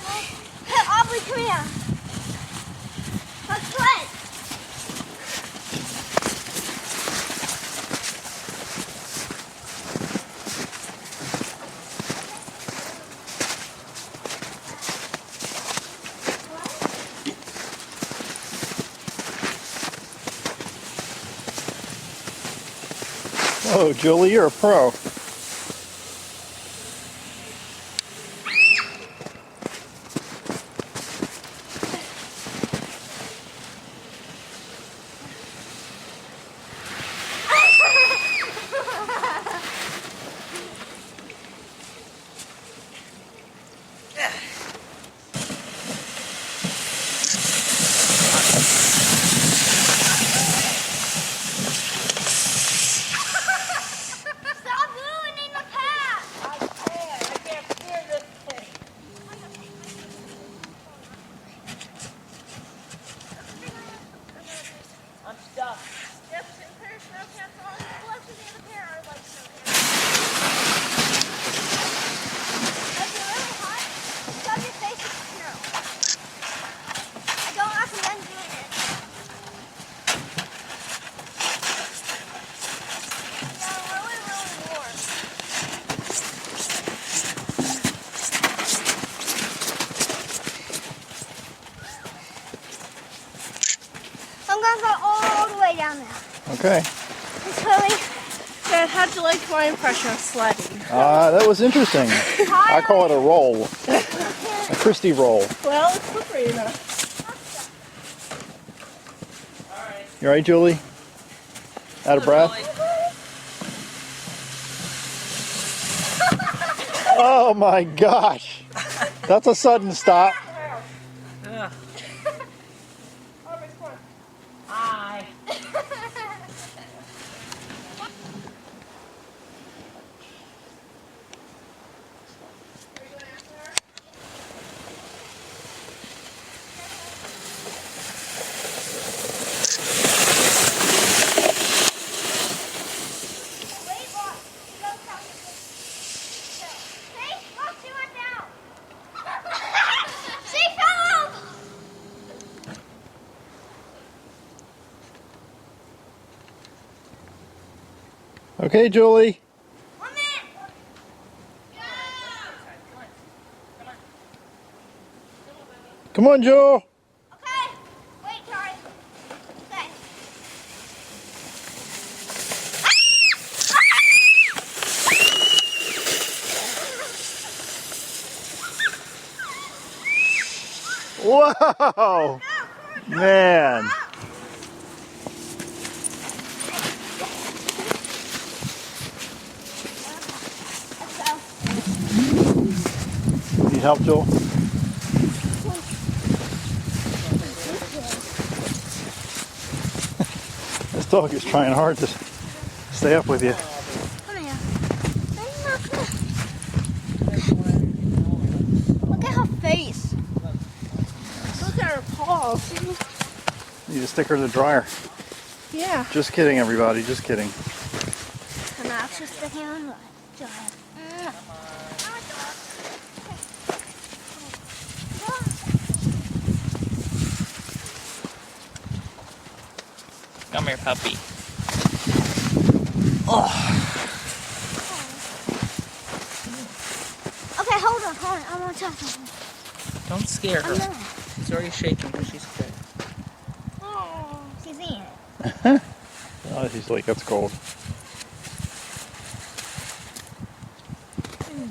Hey, Aubrey, come here. Let's play. Oh, Julie, you're a pro. I'm gonna go all the way down there. Okay. Dad, how'd you like my impression of sledding? That was interesting. I call it a roll. A Christie roll. Well, it's slippery enough. You all right, Julie? Out of breath? Oh my gosh. That's a sudden stop. Hi. Okay, Julie. Come on, Joe. Okay. Wait, Charlie. Okay. Whoa! Man. Need help, Joel? This dog is trying hard to stay up with you. Come here. Look at her face. Look at her paws. Need to stick her in the dryer. Yeah. Just kidding, everybody. Just kidding. And now it's just the hand. Come here, puppy. Okay, hold on. I want to tell something. Don't scare her. I'm not. She's already shaking because she's scared. Oh, she's in. Oh, she's like, that's cold.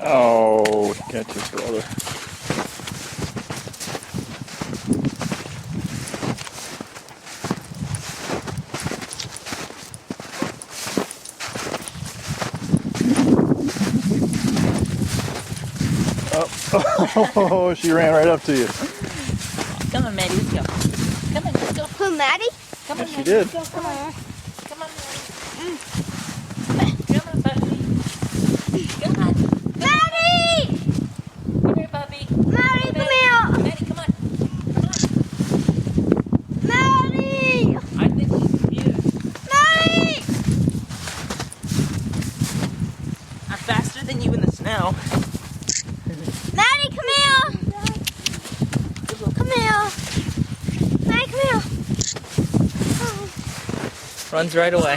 Oh, catch his brother. Oh, she ran right up to you. Come on, Maddie, let's go. Come on, let's go. Who, Maddie? Come Yes, on, she Maddie, did. let's go. Come on. Come on, Maddie. Come on, puppy. Come on. Maddie! Come here, puppy. Maddie, come here! Maddie, come on. Come on. Maddie! I think she's confused. Maddie! I'm faster than you in the snow. Maddie, come here! Runs right away.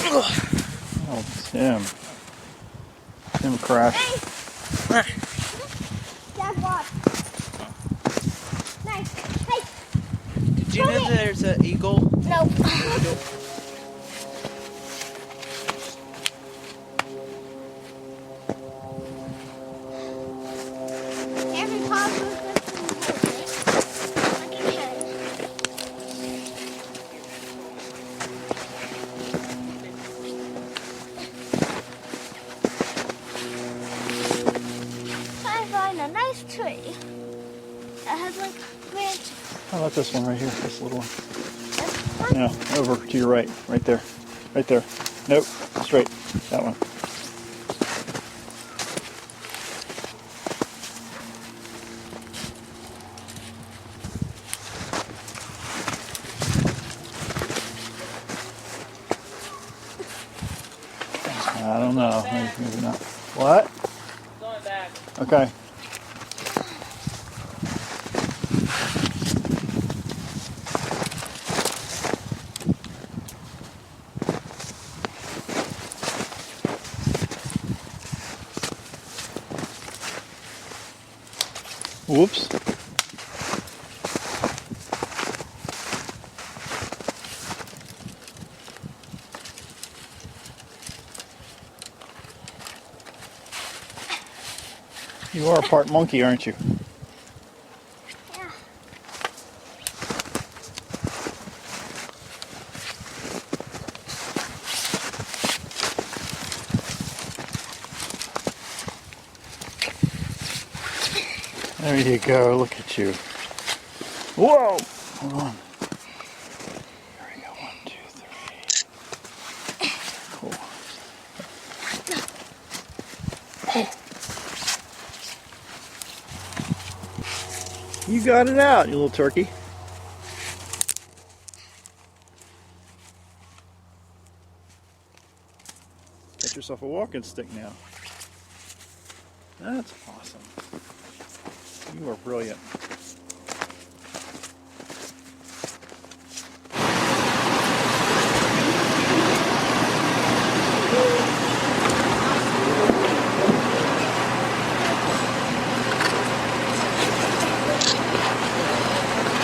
Oh, Tim. Tim crashed. Dad, watch. Nice. Hey. Did you know there's an eagle? No. Every pause was I find a nice tree that has like branches. How about this one right here? This little one. Yeah, over to your right. Right there. Right there. Nope. Straight. That one. I don't know. Maybe not. What? Going back. Okay. Whoops. You are part monkey, aren't you? Yeah. There you go. Look at you. Whoa! Hold on. Here we go. 1, 2, 3. Cool. You got it out, you little turkey. Get yourself a walking stick now. That's awesome. You are brilliant.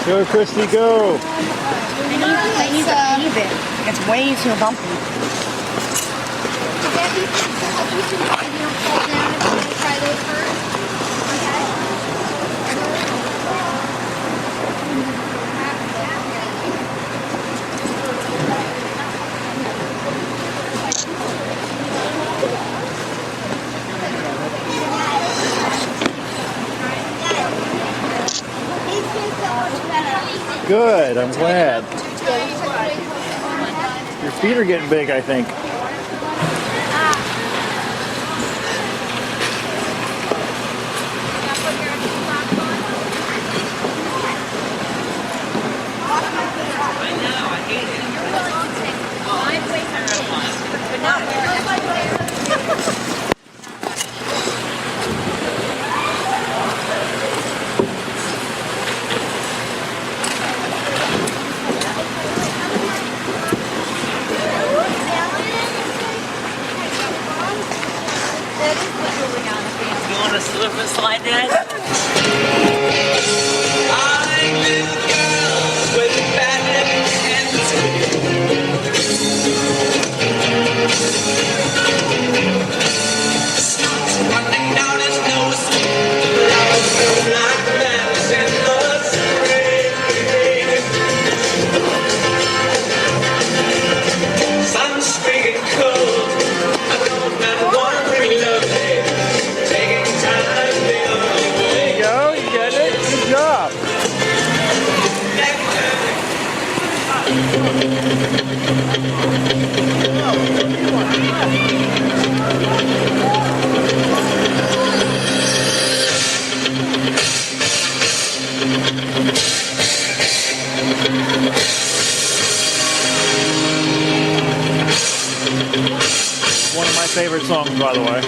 Go, Christy, go! I need to leave it. It's way too bumpy. Try those first. Good, I'm glad. Your feet are getting big, I think. You want to slip and slide that? There you go, you get it. Good job. One of my favorite songs, by the way.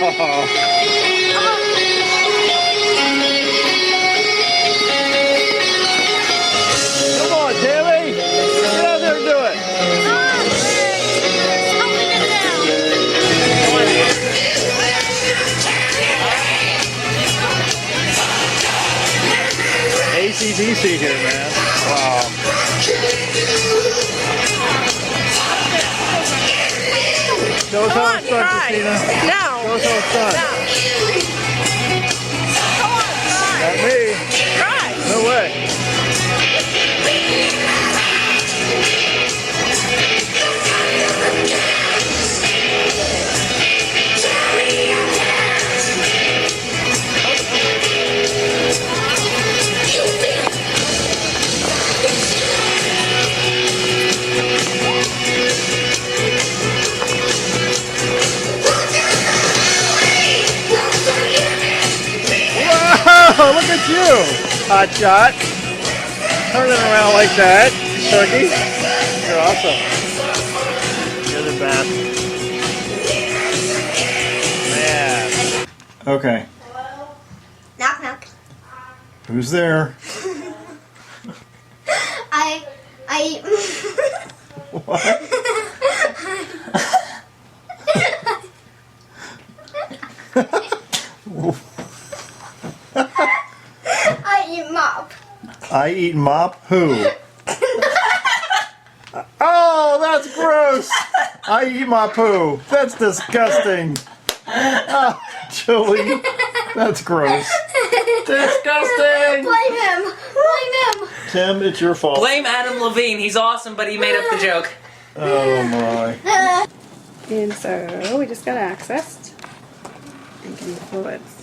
Come on, Tammy! Get out there and do it! ACDC here, man. Wow. Show us how it's done, Christina. No. Show us how it's done. No. Come on, try. Not me. Try. No way. Wow, look at you, hot shot. Turn it around like that, turkey. You're awesome. You're the best. Man. Okay. Knock, knock. Who's there? I What? I eat mop. I eat mop? Who? Oh, that's gross! I eat my poo. That's disgusting. Oh, Julie, that's gross. Disgusting! Blame him. Blame him. Tim, it's your fault. Blame Adam Levine. He's awesome, but he made up the joke. Oh my. And so we just got accessed and getting fluids.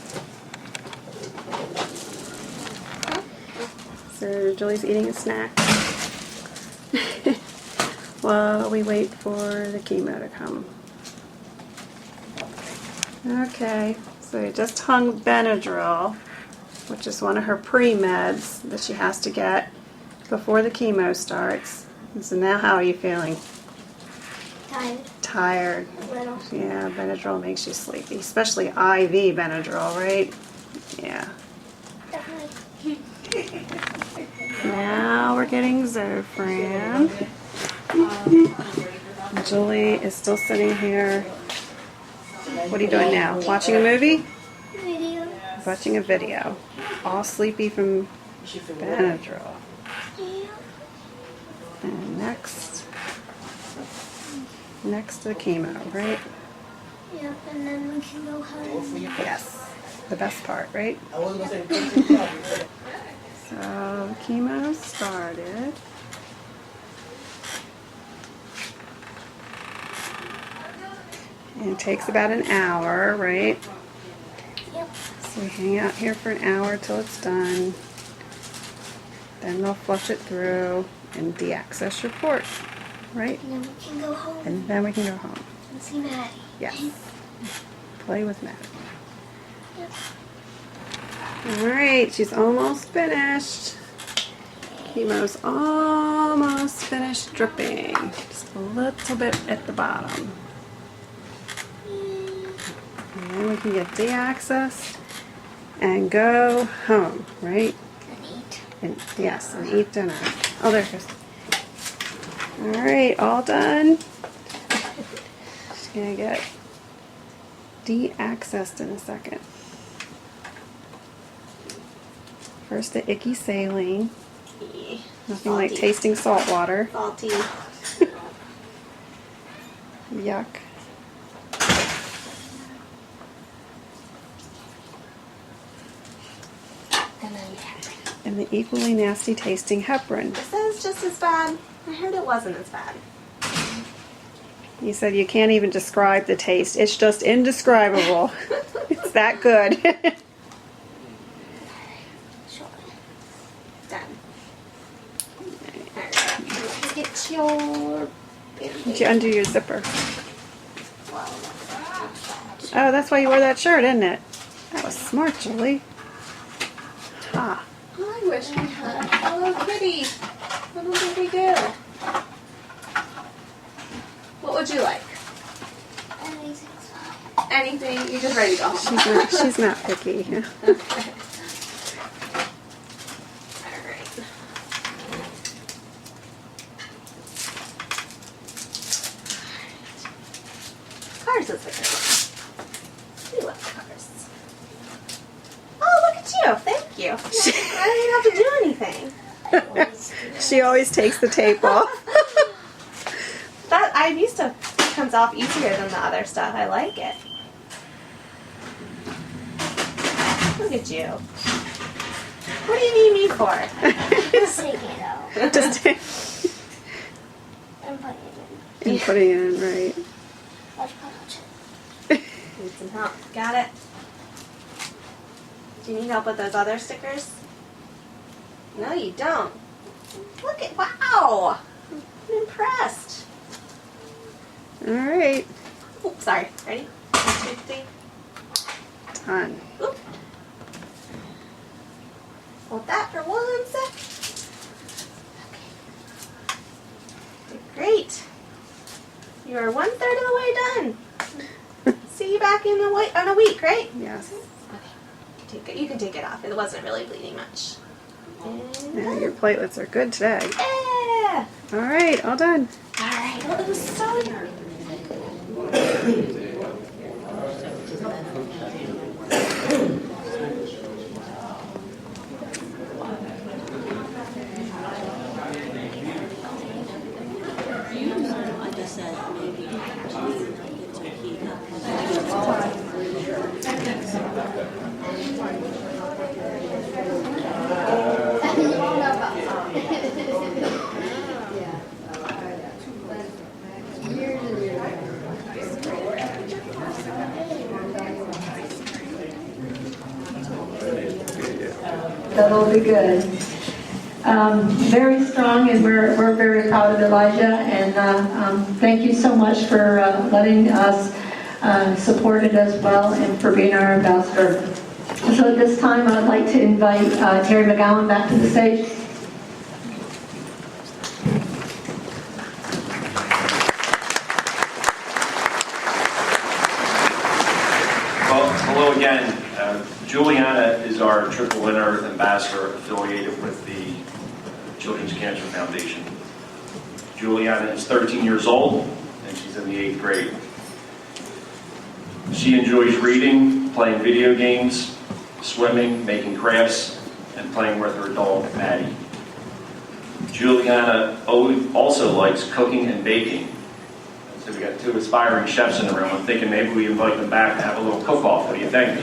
So Julie's eating a snack while we wait for the chemo to come. Okay, so we just hung Benadryl, which is one of her pre-meds that she has to get before the chemo starts. And so now how are you feeling? Tired. Tired. A little. Yeah, Benadryl makes you sleepy, especially IV Benadryl, right? Yeah. Definitely. Now we're getting Zofran. Julie is still sitting here. What are you doing now? Watching a movie? Video. Watching a video. All sleepy from Benadryl. Yeah. And next to the chemo, right? Yep, and then we can go home. Yes. The best part, right? So chemo started. And it takes about an hour, right? Yep. So we hang out here for an hour till it's done. Then they'll flush it through and de-access your port, right? And then we can go home And then we can go home. and see Maddie. Yes. Play with Matt. Yep. Alright, she's almost finished. Chemo's almost finished dripping. Just a little bit at the bottom. And then we can get de-accessed and go home, right? And eat. And yes, and eat dinner. Oh, there it goes. Alright, all done. Just gonna get de-accessed in a second. First the icky saline. Nothing like tasting salt water. Salty. Yuck. And then heparin. And the equally nasty tasting heparin. It says just as bad. I heard it wasn't as bad. You said you can't even describe the taste. It's just indescribable. It's that good. Sure. Done. Alright. Get your Did you undo your zipper? Oh, that's why you wore that shirt, isn't it? That was smart, Julie. Ha. I wish we had a Hello Kitty. I don't think we do. What would you like? Anything's fine. anything? You're just ready to go home. She's not picky. Okay. Alright. Cars is the good one. We love cars. Oh, look at you. Thank you. I didn't have to do anything. She always takes the tape off. That I'm used to it comes off easier than the other stuff. I like it. Look at you. What do you need me for? Just take it out Just take and put it and putting it in, right. in. Let's put it. Need some help. Got it? Do you need help with those other stickers? No, you don't. Look at, wow! I'm impressed. All right. Oh, sorry. Ready? 1, 2, 3. Done. Oop. Hold that for 1 sec. Okay. Great. You are 1/3 of the way done. See you back in a week, right? Yes. Okay. You can take it off. It wasn't really bleeding much. And Yeah, your platelets are good today. yeah. All right, all done. All right. Well, it was so. That'll be good. Very strong, and we're very proud of Elijah. And thank you so much for letting us support it as well, and for being our ambassador. So at this time, I'd like to invite Terry McGowan back to the stage. Well, hello again. Juliana is our triple winner ambassador affiliated with the Children's Cancer Foundation. Juliana is 13 years old and she's in the 8th grade. She enjoys reading, playing video games, swimming, making crafts, and playing with her dog, Maddie. Juliana also likes cooking and baking. So we got 2 aspiring chefs in the room. I'm thinking maybe we invite them back to have a little cook-off. What do you think?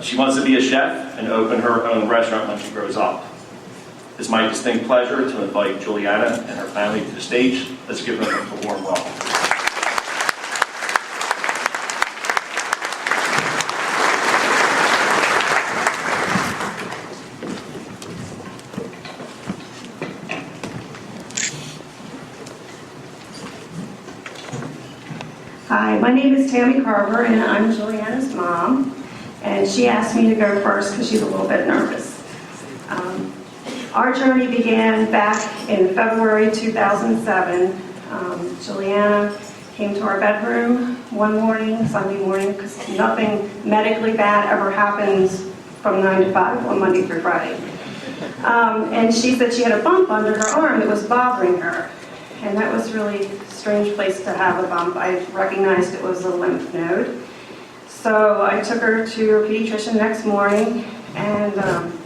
She wants to be a chef and open her own restaurant when she grows up. It's my distinct pleasure to invite Juliana and her family to the stage. Let's give them a warm welcome. Hi, my name is Tammy Carver, and I'm Juliana's mom. And she asked me to go first because she's a little bit nervous. Our journey began back in February 2007. Juliana came to our bedroom one morning, Sunday morning, because nothing medically bad ever happens from 9 to 5 on Monday through Friday. And she said she had a bump under her arm that was bothering her. And that was really a strange place to have a bump. I recognized it was a lymph node. So I took her to her pediatrician next morning, and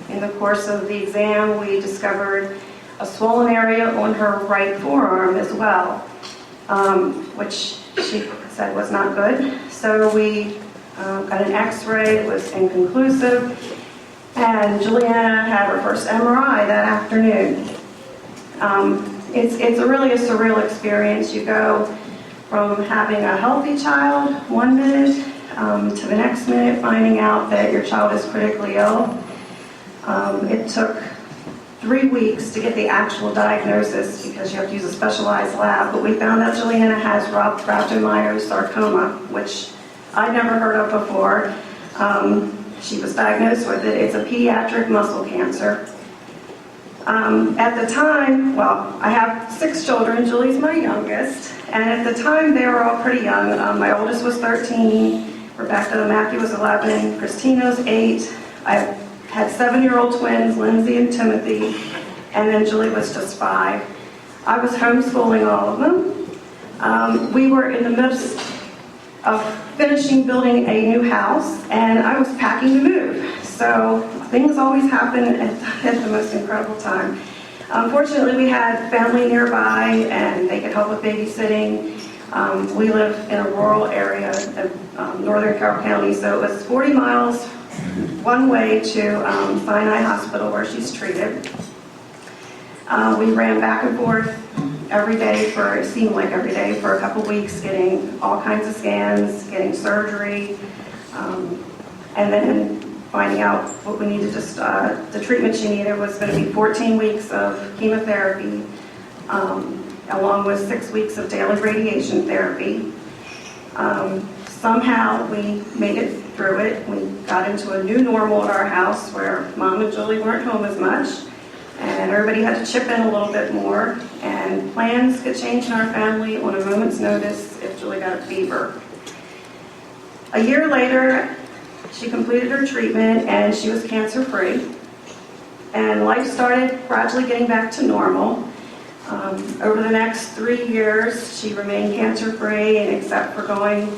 in the course of the exam, we discovered a swollen area on her right forearm as well, which she said was not good. So we got an x-ray. It was inconclusive, and Juliana had her first MRI that afternoon. It's really a surreal experience. You go from having a healthy child 1 minute to the next minute finding out that your child is critically ill. It took 3 weeks to get the actual diagnosis because you have to use a specialized lab, but we found that Juliana has rhabdomyosarcoma, which I'd never heard of before. She was diagnosed with it. It's a pediatric muscle cancer. At the time, well, I have 6 children. Julie's my youngest. And at the time, they were all pretty young. My oldest was 13. Rebecca Matthew was 11. Christina's 8. I had 7-year-old twins, Lindsay and Timothy. And then Julie was just 5. I was homeschooling all of them. We were in the midst of finishing building a new house, and I was packing to move. So things always happen at the most incredible time. Fortunately, we had family nearby, and they could help with babysitting. We live in a rural area of northern Carroll County, so it was 40 miles one way to Sinai Hospital where she's treated. We ran back and forth every day it seemed like every day for a couple weeks, getting all kinds of scans, getting surgery, and then finding out what we needed the treatment she needed was going to be 14 weeks of chemotherapy, along with 6 weeks of daily radiation therapy. Somehow we made it through it. We got into a new normal at our house where Mom and Julie weren't home as much, and everybody had to chip in a little bit more, and plans could change in our family on a moment's notice if Julie got a fever. A year later, she completed her treatment and she was cancer-free, and life started gradually getting back to normal. Over the next 3 years, she remained cancer-free, and except for going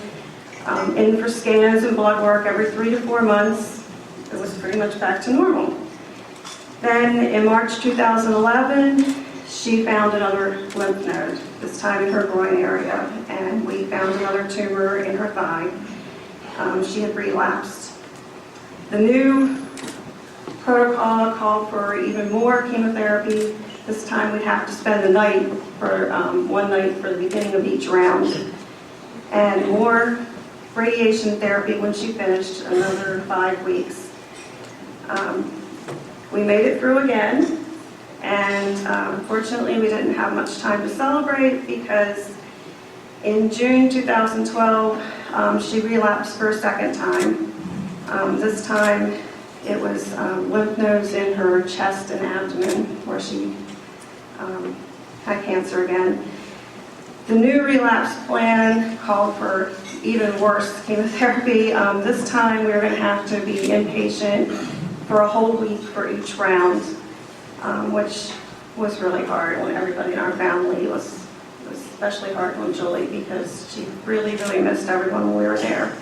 in for scans and blood work every 3 to 4 months, it was pretty much back to normal. Then in March 2011, she found another lymph node, this time in her groin area, and we found another tumor in her thigh. She had relapsed. The new protocol called for even more chemotherapy. This time we'd have to spend the night for one night for the beginning of each round, and more radiation therapy when she finished, another 5 weeks. We made it through again, and unfortunately we didn't have much time to celebrate because in June 2012 she relapsed for a second time. This time it was lymph nodes in her chest and abdomen where she had cancer again. The new relapse plan called for even worse chemotherapy. This time we were going to have to be inpatient for a whole week for each round, which was really hard on everybody in our family. It was especially hard on Julie because she really, really missed everyone when we were there.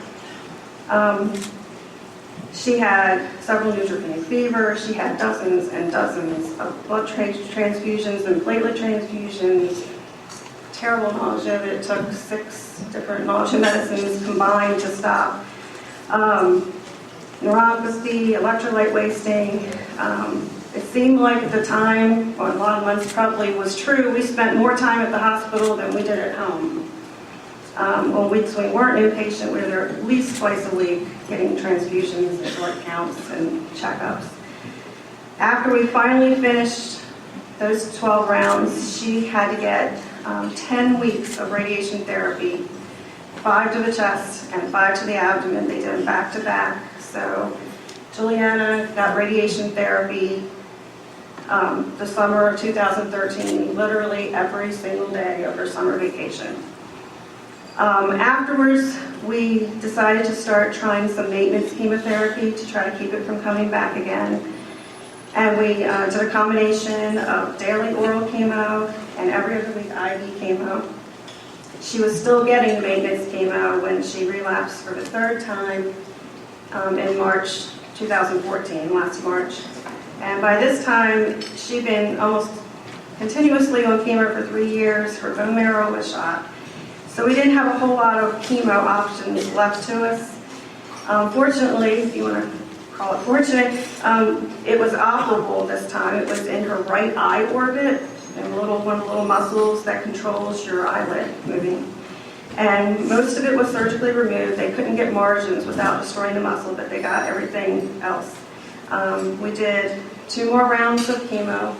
She had several neutropenic fevers. She had dozens and dozens of blood transfusions and platelet transfusions. Terrible nausea. It took 6 different nausea medicines combined to stop. Neuropathy, electrolyte wasting. It seemed like at the time, or a lot of months probably was true, we spent more time at the hospital than we did at home. On weeks we weren't inpatient, we were there at least twice a week getting transfusions and blood counts and checkups. After we finally finished those 12 rounds, she had to get 10 weeks of radiation therapy, 5 to the chest and 5 to the abdomen. They did them back to back. So Juliana got radiation therapy the summer of 2013, literally every single day of her summer vacation. Afterwards, we decided to start trying some maintenance chemotherapy to try to keep it from coming back again. And we did a combination of daily oral chemo and every other week IV chemo. She was still getting maintenance chemo when she relapsed for the 3rd time in March 2014, last March. And by this time, she'd been almost continuously on chemo for 3 years. Her bone marrow was shot. So we didn't have a whole lot of chemo options left to us. Fortunately, if you want to call it fortunate, it was operable this time. It was in her right eye orbit, and one of the little muscles that controls your eyelid moving. And most of it was surgically removed. They couldn't get margins without destroying the muscle, but they got everything else. We did 2 more rounds of chemo,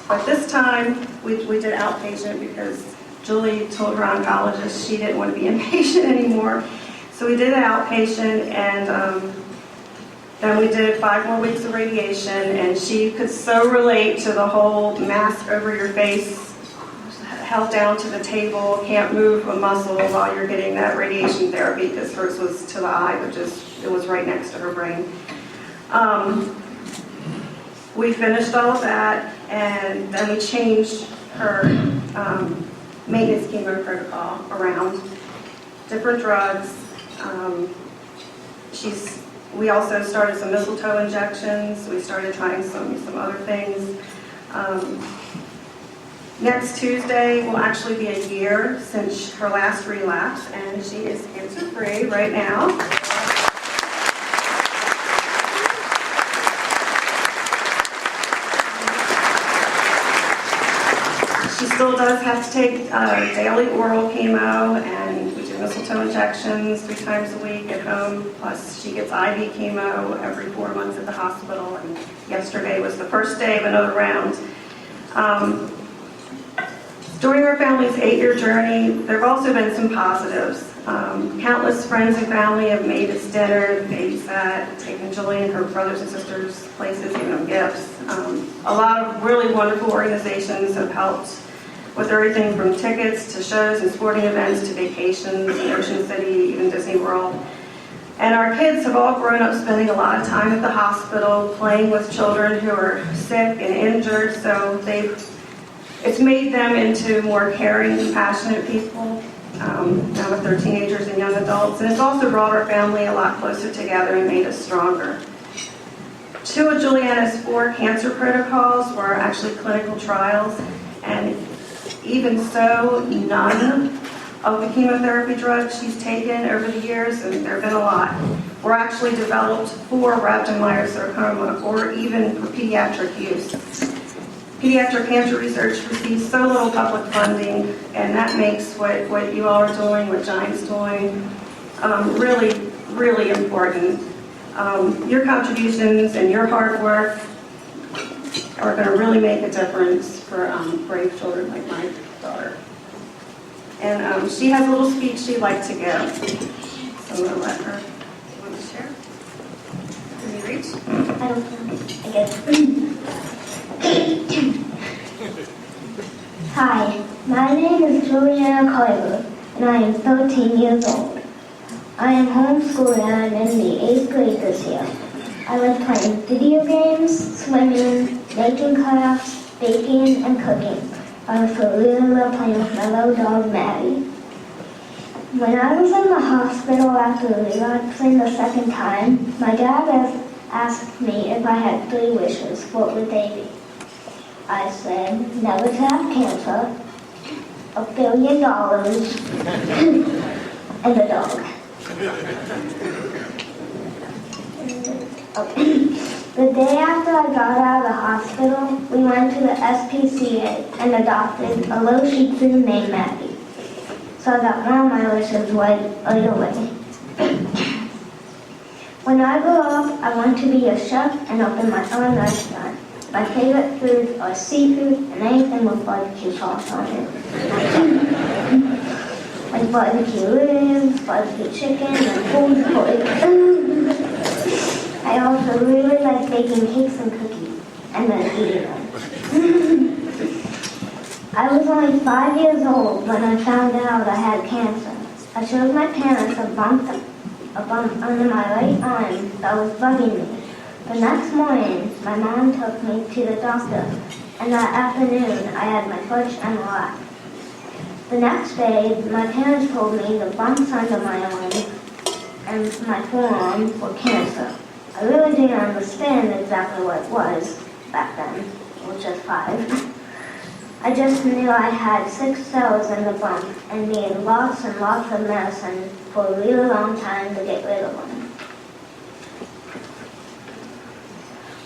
but this time we did outpatient because Julie told her oncologist she didn't want to be inpatient anymore. So we did it outpatient, and Then we did 5 more weeks of radiation, and she could so relate to the whole mask over your face, held down to the table, can't move a muscle while you're getting that radiation therapy, because hers was to the eye, it was right next to her brain. We finished all of that, and then we changed her maintenance chemo protocol around, different drugs. We also started some mistletoe injections. We started trying some other things. Next Tuesday will actually be a year since her last relapse, and she is cancer-free right now. She still does have to take daily oral chemo, and we do mistletoe injections 3 times a week at home, plus she gets IV chemo every 4 months at the hospital, and yesterday was the first day of another round. During our family's 8-year journey, there have also been some positives. Countless friends and family have made us dinner, babysat, taken Julie and her brothers and sisters places, given them gifts. A lot of really wonderful organizations have helped with everything from tickets to shows and sporting events to vacations in Ocean City, even Disney World. And our kids have all grown up spending a lot of time at the hospital, playing with children who are sick and injured, so it's made them into more caring, compassionate people, now with their teenagers and young adults. And it's also brought our family a lot closer together and made us stronger. 2 of Juliana's 4 cancer protocols were actually clinical trials, and even so, none of the chemotherapy drugs she's taken over the years, and there have been a lot, were actually developed for Rhabdomyosarcoma sarcoma or even for pediatric use. Pediatric cancer research receives so little public funding, and that makes what you all are doing, what Giant's doing, really, really important. Your contributions and your hard work are going to really make a difference for brave children like my daughter. And she has a little speech she'd like to give, so I'm going to let her. Do you want to share? Can you reach? I don't know. I guess. Hi, my name is Juliana Carver, and I am 13 years old. I am homeschooled and I'm in the 8th grade this year. I like playing video games, swimming, making crafts, baking, and cooking. I also really love playing with my little dog, Maddie. When I was in the hospital after relapsing the 2nd time, my dad asked me if I had 3 wishes. What would they be? I said, never to have cancer, $1 billion, and a dog. The day after I got out of the hospital, we went to the SPCA and adopted a little Shih Tzu named Maddie. So I got one of my wishes right away. When I grow up, I want to be a chef and open my own restaurant. My favorite foods are seafood and anything with barbecue sauce on it. Like barbecue ribs, barbecue chicken, and pulled pork. I also really like baking cakes and cookies, and then eating them. I was only 5 years old when I found out I had cancer. I showed my parents a bump under my right arm that was bugging me. The next morning, my mom took me to the doctor, and that afternoon, I had my first MRI. The next day, my parents told me the bumps under my arm and my forearm were cancer. I really didn't understand exactly what it was back then, I was just 5. I just knew I had 6 cells in the bump and needed lots and lots of medicine for a really long time to get rid of them.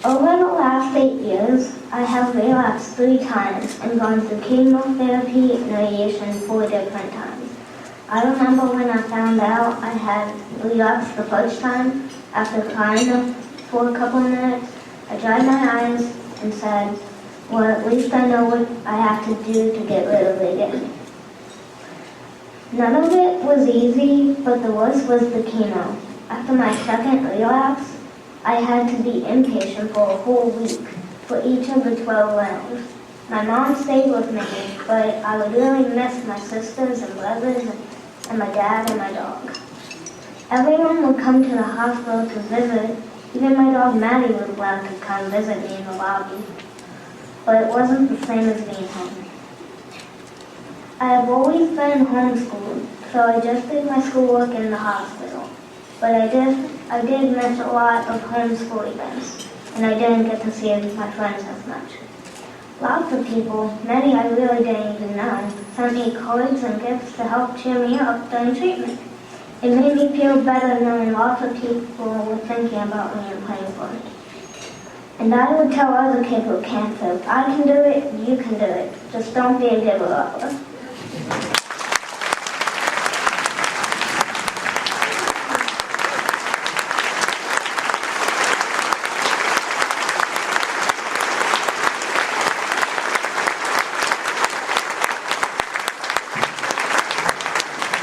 Over the last 8 years, I have relapsed 3 times and gone through chemotherapy and radiation 4 different times. I remember when I found out I had relapsed the first time. After crying for a couple of minutes, I dried my eyes and said, well, at least I know what I have to do to get rid of it again. None of it was easy, but the worst was the chemo. After my second relapse, I had to be inpatient for a whole week for each of the 12 rounds. My mom stayed with me, but I would really miss my sisters and brothers and my dad and my dog. Everyone would come to the hospital to visit. Even my dog Maddie was allowed to come visit me in the lobby. But it wasn't the same as being home. I have always been homeschooled, so I just did my schoolwork in the hospital. But I did miss a lot of homeschool events, and I didn't get to see my friends as much. Lots of people, many I really didn't even know, sent me cards and gifts to help cheer me up during treatment. It made me feel better knowing lots of people were thinking about me and praying for me. And I would tell other kids with cancer, if I can do it, you can do it. Just don't be a giver-upper.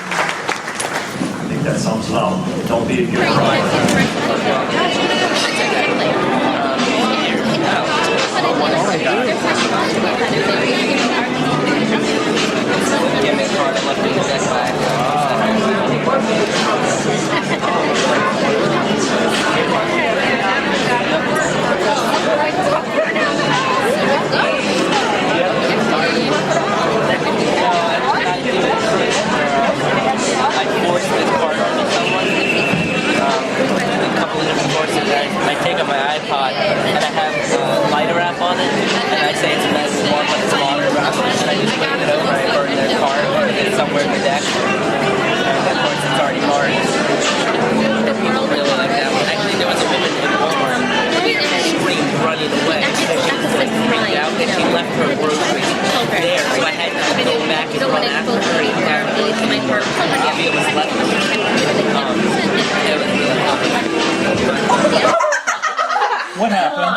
I think that sums it up. Don't be a giver-upper. I take on my iPod and I have lighter app on it, and I say it's a mess, it's warm, but it's water, and I just put it over, I burn their car, and it's somewhere in the deck, and of course it's already marked. And people really like that one. Actually, there was a woman in Walmart who screamed running away. She was like freaked out, and she left her groceries there, so I had to go back and run after her and grab her. It was left with her. It was really funny. What happened?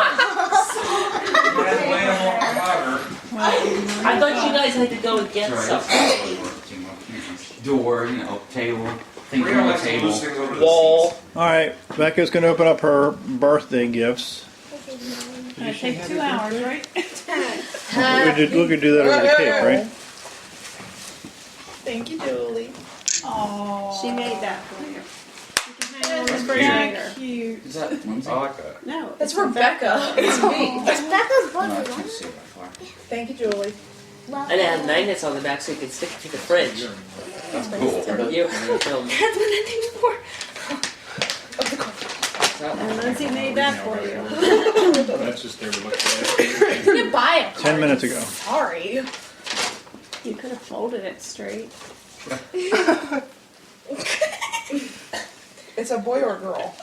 I thought you guys had to go and get something. Door, table, things on the table. Wall. All right, Becca's going to open up her birthday gifts. It'll take 2 hours, right? We could do that over the cake, right? Thank you, Julie. Oh, She made that for you. that's very cute. Is that Lindsay? I like that. No, That's Rebecca. It's me. It's Becca's No, I birthday. can't see it that far. Thank you, Julie. And it had magnets on the back so you could stick it to the fridge. That's cool. You. And Lindsay made that for you. That's just there to look at. You didn't buy it. 10 minutes ago. Sorry. you could have folded it straight. It's a boy or girl?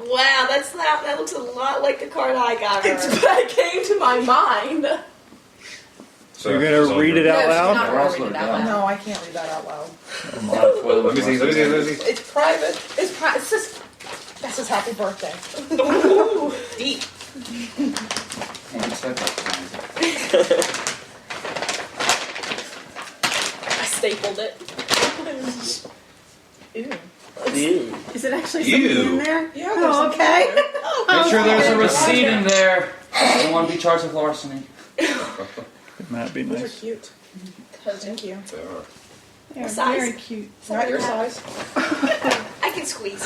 Wow, that looks a lot like the card I got her. It came to my mind. So You're going to read it out loud? Not gonna read it out loud. No, I can't read that out loud. Let me see. It's private. It's just. That says happy birthday. Ooh, deep. Yeah, you said that. I stapled it. Ew. Ew. Is it actually something in there? Yeah. Oh, okay. Make sure there's a receipt in there. I don't want to be charged with larceny. It might be Those are nice. cute. Thank you. They are. What size? Very cute. Not your size. I can squeeze.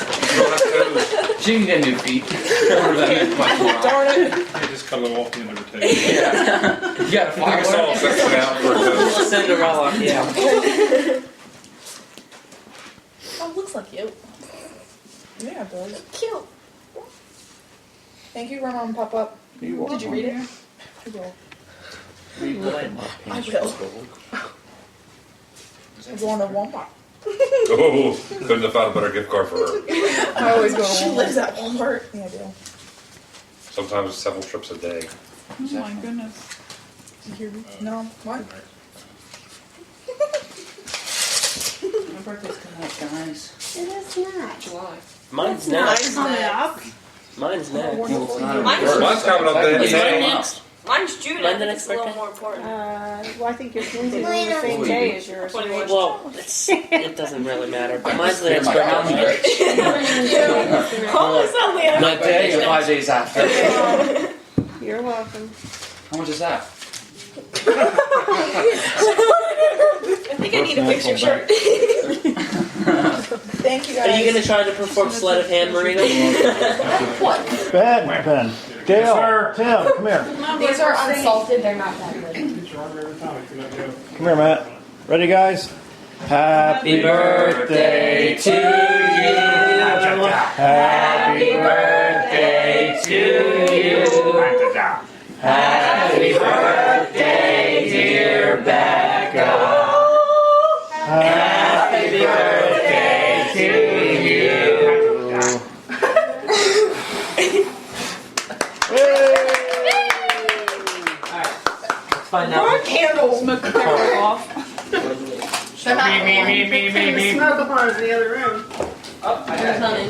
She can get new feet. Darn it. You just come and walk into the table. Yeah. You gotta I guess I'll fire fix it out for Little Cinderella. Yeah. Oh, looks like you. Yeah, it does. Cute. Thank you, Grandma and Pop-Up. Did you read it? I will. Read what? I will. I'm going to Walmart. Oh, couldn't have found a better gift card for her. I always go to Walmart. She lives at Walmart. Yeah, I do. Sometimes several trips a day. Oh my goodness. Did you hear me? No. What? My birthday's coming up, guys. It is not. July. Mine's Nice. next. Mine's next. Well, it's not a Mine's- birthday. Mine's coming up then. Is mine Hey. next? Mine's June. When's I the think next it's a little birthday? more important. Well, I think your twins are on the same day as yours. 21. Well, it doesn't really matter. But mine's the next My calendar. birthday. Almost on the other. My day or 5 days after. You're welcome. How much is that? I think I need a picture shirt. Thank you, Are guys. you gonna try to perform sleight of hand, Marina? Ben. Dale. Tim, come here. These are unsalted, they're not that good. Come here, Matt. Ready, guys? Happy birthday to you. Happy birthday to you. Happy birthday, dear Becca. Happy birthday to you. Let's find out. More candles. Smoke the camera off. They're not The smoke upon us in the other room. Oh, I got it.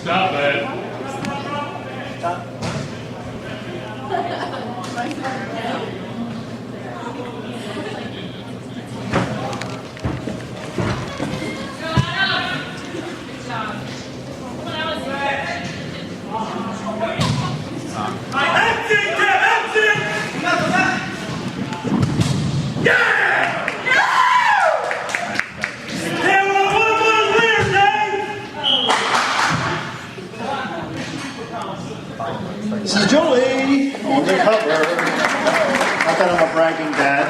Stop it. This is Julie on the cover. Not that I'm a bragging dad.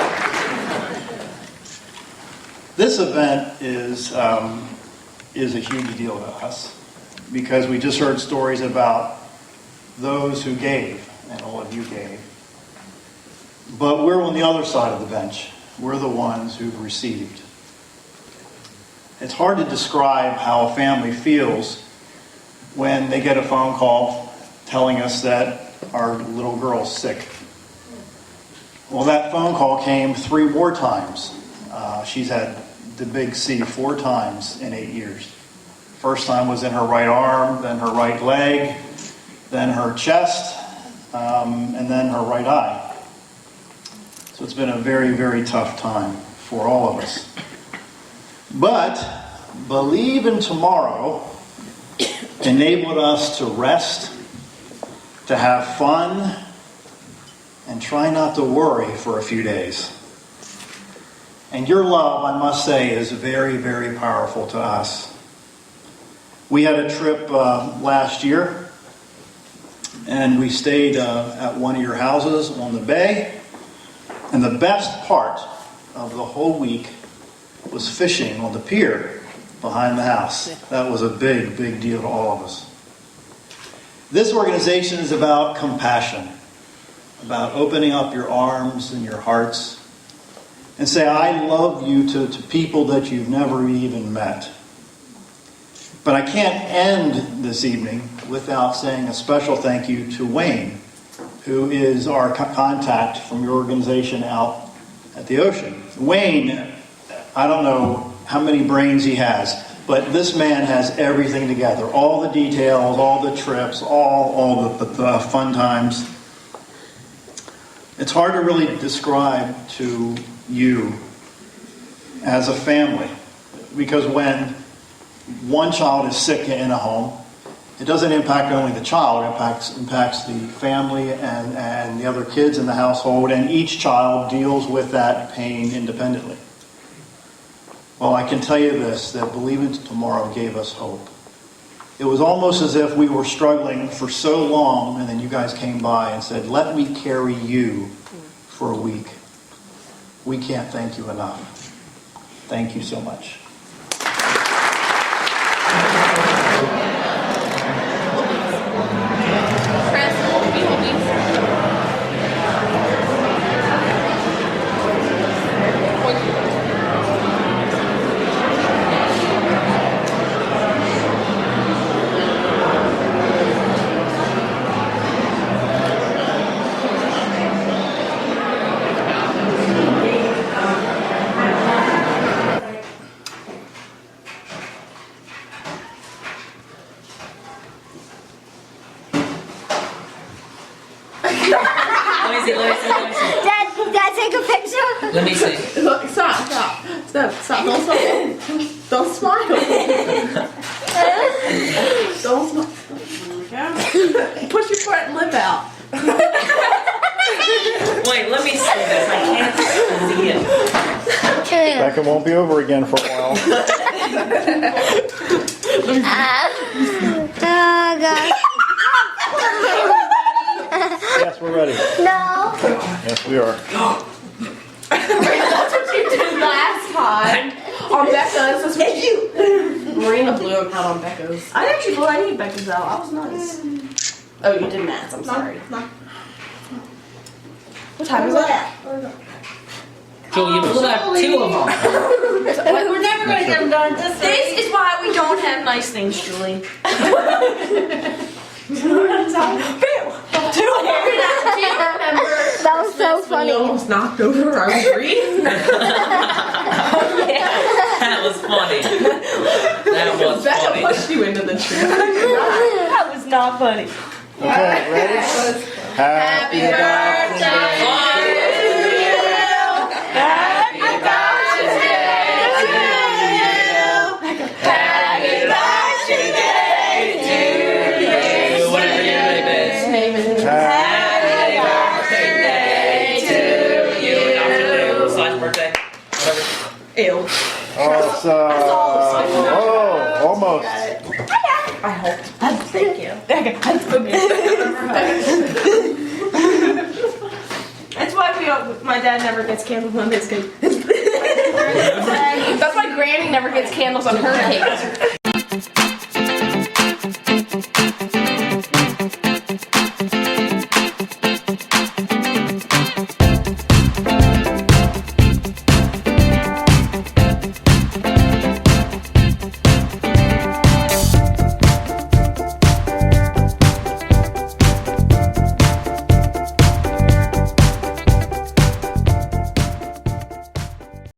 This event is a huge deal to us because we just heard stories about those who gave, and all of you gave. But we're on the other side of the bench. We're the ones who've received. It's hard to describe how a family feels when they get a phone call telling us that our little girl's sick. Well, that phone call came 3 more times. She's had the big C 4 times in 8 years. First time was in her right arm, then her right leg, then her chest, and then her right eye. So it's been a very, very tough time for all of us. But believe in tomorrow enabled us to rest, to have fun, and try not to worry for a few days. And your love, I must say, is very, very powerful to us. We had a trip last year, and we stayed at one of your houses on the bay. And the best part of the whole week was fishing on the pier behind the house. That was a big, big deal to all of us. This organization is about compassion, about opening up your arms and your hearts and say, I love you to people that you've never even met. But I can't end this evening without saying a special thank you to Wayne, who is our contact from your organization out at the ocean. Wayne, I don't know how many brains he has, but this man has everything together. All the details, all the trips, all the fun times. It's hard to really describe to you as a family, because when one child is sick in a home, it doesn't impact only the child, it impacts the family and the other kids in the household, and each child deals with that pain independently. Well, I can tell you this, that Believe in Tomorrow gave us hope. it was almost as if we were struggling for so long, and then you guys came by and said, let me carry you for a week. We can't thank you enough. Thank you so much. Dad, take a picture. Let me see. Look, stop. Don't smile. Don't smile. Push your front lip out. Wait, let me see this. I can't see it. Becca won't be over again for a while. Oh, God. Yes, we're ready. No. Yes, we are. That's what you did last time. On Becca's. That's what you. Marina blew him out on Becca's. I actually blew any Becca's out. I was nice. Oh, you did Matt's. I'm sorry. What time is it? Joel, you blew out 2 of them. We're never going to get them done. This is why we don't have nice things, Julie. That was so funny. Almost knocked over our tree. That was funny. That was Becca funny. pushed you into the tree. That was not funny. Okay, ready? Happy birthday. Ew. Oh, it's, almost. I hope. Thank you. That's why my dad never gets candles on his cake. That's why Granny never gets candles on her cake.